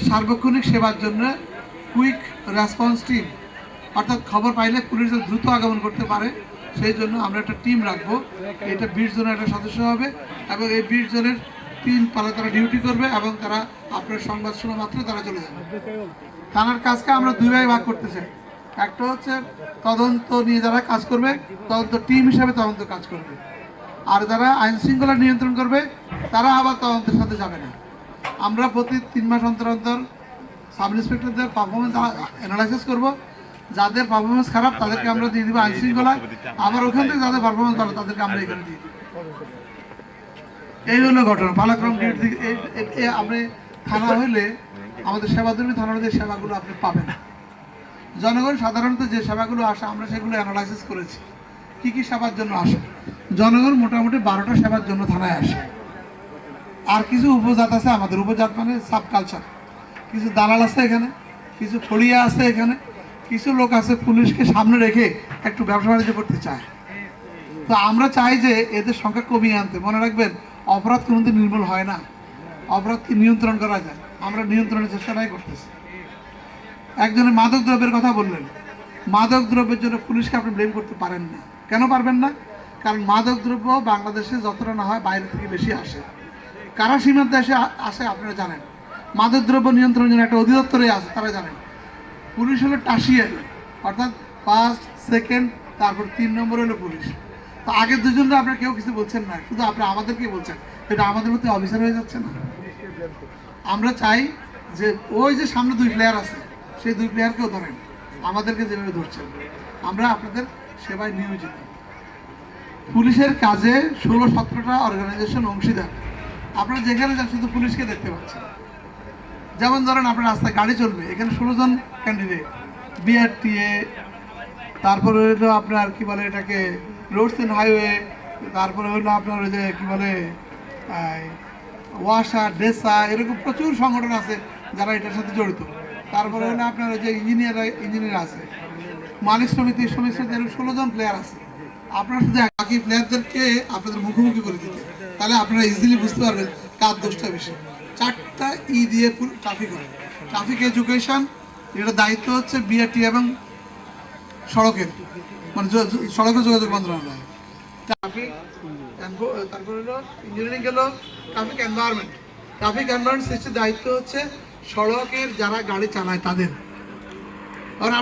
সার্বক্ষণিক সেবার জন্য কুইক রেসপন্স টিম, অর্থাৎ খবর পাইলে পুলিশ দ্রুত আগমন করতে পারে সেই জন্য আমরা একটা টিম রাখবো। এটা 20 জনের একটা সদস্য হবে এবং এই 20 জনের 3 পালা তারা ডিউটি করবে এবং তারা আপনার সংবাদ শোনা মাত্র তারা চলে যাবে। থানার কাজকে আমরা 2 ভাগে ভাগ করতে চাই। একটা হচ্ছে তদন্ত নিয়ে যারা কাজ করবে, তদন্ত টিম হিসাবে তদন্ত কাজ করবে, আর যারা আইন শৃঙ্খলা নিয়ন্ত্রণ করবে তারা আবার তদন্তের সাথে যাবে না। আমরা প্রতি 3 মাস অন্তর অন্তর সাব ইন্সপেক্টরদের পারফরমেন্স অ্যানালাইসিস করব। যাদের পারফরমেন্স খারাপ তাদেরকে আমরা দিয়ে দিব আইন শৃঙ্খলা, আবার ওখান থেকে যাদের পারফরমেন্স ভালো তাদেরকে আমরা এখানে দিয়ে দিব। এই হলো ঘটনা। পালাক্রম আপনি থানা হইলে আমাদের সেবাধর্মী থানার যে সেবাগুলো আপনি পাবেন, জনগণ সাধারণত যে সেবাগুলো আসে আমরা সেগুলো অ্যানালাইসিস করেছি কি কি সেবার জন্য আসে। জনগণ মোটামুটি 12টা সেবার জন্য থানায় আসে। আর কিছু উপজাত আছে, আমাদের উপজাত মানে সাব কালচার, কিছু দালাল আছে এখানে, কিছু ফড়িয়া আছে এখানে, কিছু লোক আছে পুলিশকে সামনে রেখে একটু ব্যবসা বাণিজ্য করতে চায়। তো আমরা চাই যে এদের সংখ্যা কমিয়ে আনতে। মনে রাখবেন, অপরাধ কোনোদিন নির্মূল হয় না, অপরাধকে নিয়ন্ত্রণ করা যায়। আমরা নিয়ন্ত্রণের চেষ্টাটাই করতেছি। একজনে মাদক দ্রব্যের কথা বললেন। মাদক দ্রব্যের জন্য পুলিশকে আপনি ব্লেম করতে পারেন না। কেন পারবেন না? কারণ মাদক দ্রব্য বাংলাদেশে যতটা না হয় বাইরে থেকে বেশি আসে। কারা সীমান্তে এসে আসে আপনারা জানেন। মাদক দ্রব্য নিয়ন্ত্রণের জন্য একটা অধিদপ্তরে আছে, তারা জানেন। পুলিশ হলো টাসিয়ারি, অর্থাৎ ফার্স্ট, সেকেন্ড, তারপর 3 নম্বর হলো পুলিশ। তো আগের দুজনরা আপনারা কেউ কিছু বলছেন না, শুধু আপনি আমাদেরকে বলছেন। এটা আমাদের মধ্যে অফিসার হয়ে যাচ্ছে না? আমরা চাই যে ওই যে সামনে 2 প্লেয়ার আছে, সেই 2 প্লেয়ারকেও ধরেন, আমাদেরকে যেভাবে ধরছেন। আমরা আপনাদের সেবায় নিয়োজিত। পুলিশের কাজে 16-17টা অর্গানাইজেশন অংশীদার। আপনারা যেখানে যান শুধু পুলিশকে দেখতে পাচ্ছেন। যেমন ধরেন আপনার রাস্তায় গাড়ি চলবে, এখানে 16 জন ক্যান্ডিডেট, বিআরটিএ, তারপরে হইলো আপনার কি বলে এটাকে রোডস অ্যান্ড হাইওয়ে, তারপরে হইলো আপনার ওই যে কি বলে ওয়াসা, ডেসা, এরকম প্রচুর সংগঠন আছে যারা এটার সাথে জড়িত। তারপরে হলো আপনার ওই যে ইঞ্জিনিয়ার আছে, মালিক সমিতি, এরকম 16 জন প্লেয়ার আছে। আপনারা শুধু বাকি প্লেয়ারদেরকে আপনাদের মুখোমুখি করে দিতে, তাহলে আপনারা ইজিলি বুঝতে পারবেন কার দোষটা বেশি। 4টা দিয়ে ট্রাফিক হয়। ট্রাফিক এডুকেশন, এটা দায়িত্ব হচ্ছে বিআরটি এবং সড়কের, মানে সড়কের যোগাযোগ মন্ত্রণালয়। ট্রাফিক, তারপরে হলো ইঞ্জিনিয়ারিং গেল ট্রাফিক এনভায়রনমেন্ট। ট্রাফিক এনভায়রনমেন্ট সৃষ্টির দায়িত্ব হচ্ছে সড়কের যারা গাড়ি চালায় তাদের। কারণ